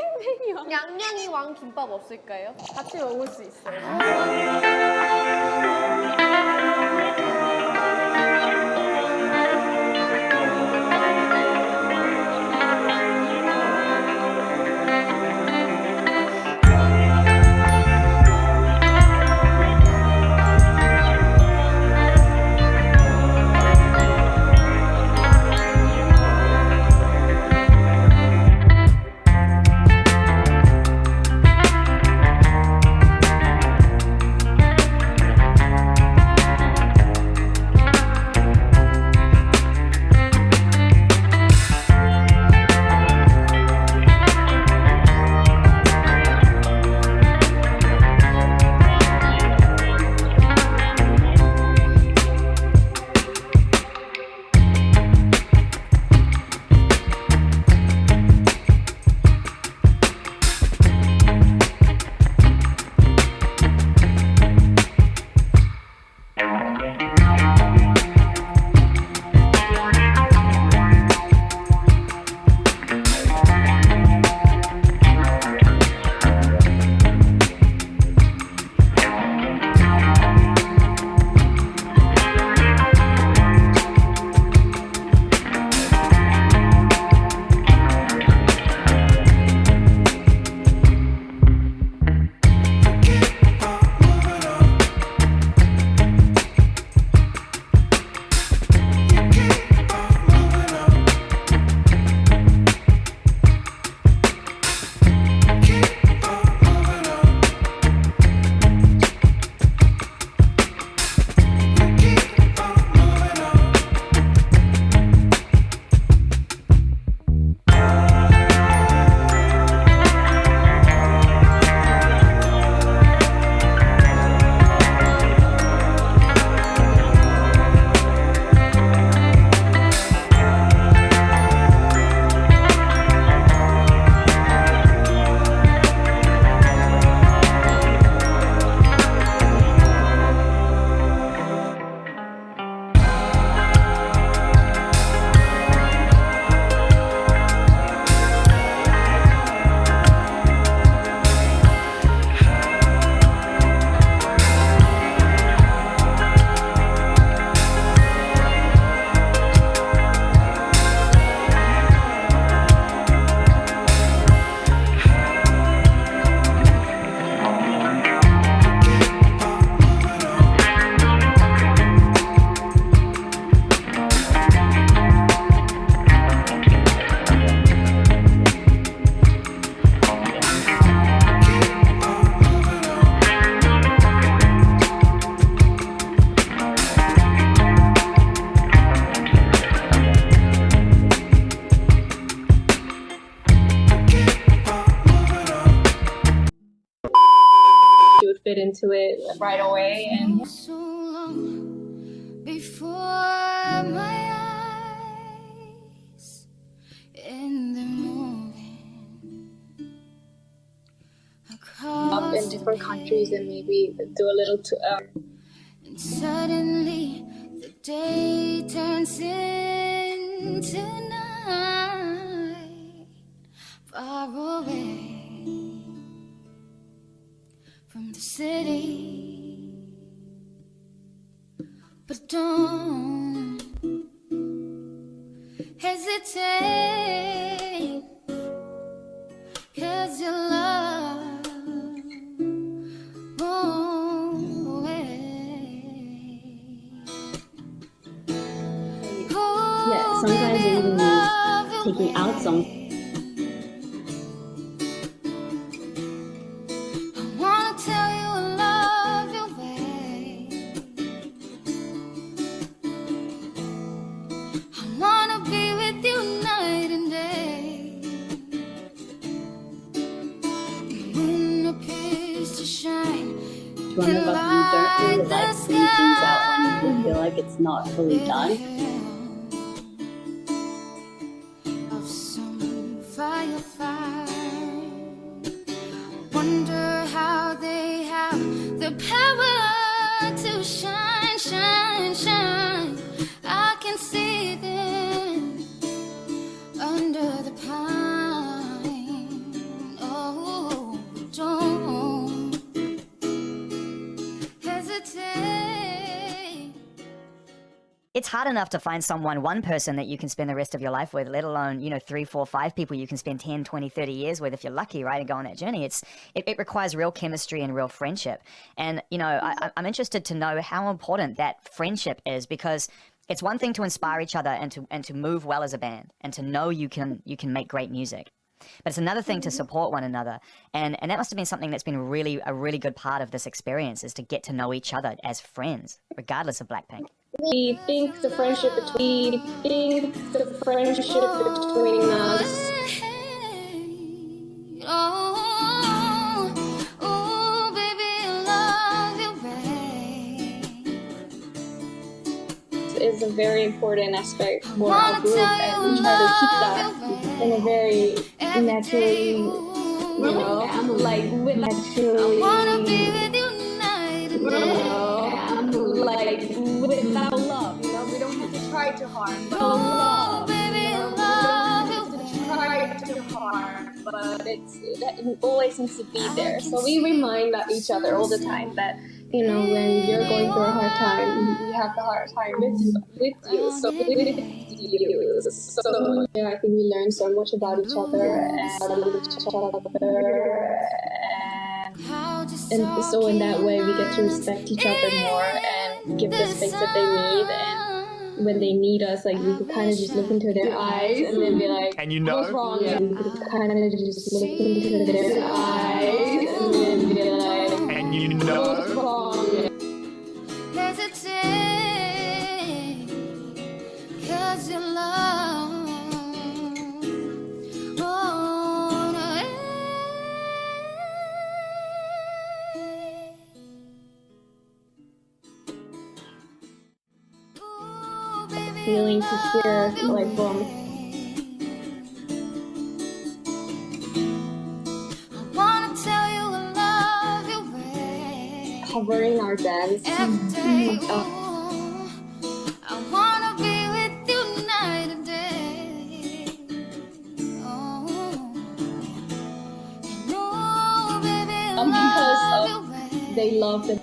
땡땡이 왕. 냥냥이 왕 김밥 없을까요? 같이 먹을 수 있어요. Fit into it right away. And so long before my eyes, and they're moving up in different countries and maybe do a little and suddenly the day turns into night, far away from the city. But don't hesitate, 'cause your love won't wait. yeah, sometimes it even means taking out some. One of us who don't really like putting things out when you feel like it's not fully done. Of some firefly, wonder how they have the power to shine, shine, shine. I can see them under the pine it's hard enough to find one person that you can spend the rest of your life with, let alone, 3, 4, 5 people you can spend 10, 20, 30 years with if you're lucky, right, and go on that journey. It requires real chemistry and real friendship. And, I'm interested to know how important that friendship is, because it's one thing to inspire each other and to move well as a band and to know you can make great music. But it's another thing to support one another. And that must have been something that's been a really good part of this experience, is to get to know each other as friends, regardless of Blackpink. We think the friendship between us. Oh, baby, I love you, babe. Is a very important aspect for our group, and we try to keep that in a very naturally, like with naturally, like without love, we don't have to try too hard, but love, we don't have to try too hard, but it always needs to be there. So we remind each other all the time that, when you're going through a hard time, we have the hard time with you. So yeah, I think we learn so much about each other, and so in that way we get to respect each other more and give the space that they need. And when they need us, like, we could kind of just look into their eyes and then be like, and what's wrong? And we could kind of just look into their eyes and then be like, and what's wrong? Hesitate, 'cause your love, feeling to hear, like, from covering our dance. I wanna be with you night and day. Because they love the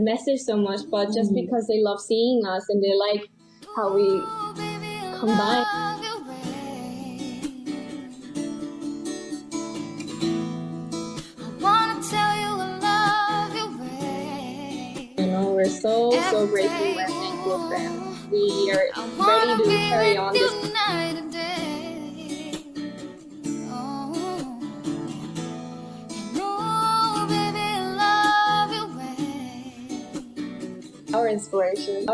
message so much, but just because they love seeing us and they like how we combine. We're so grateful and thankful for them. We are ready to carry on this. Our inspiration.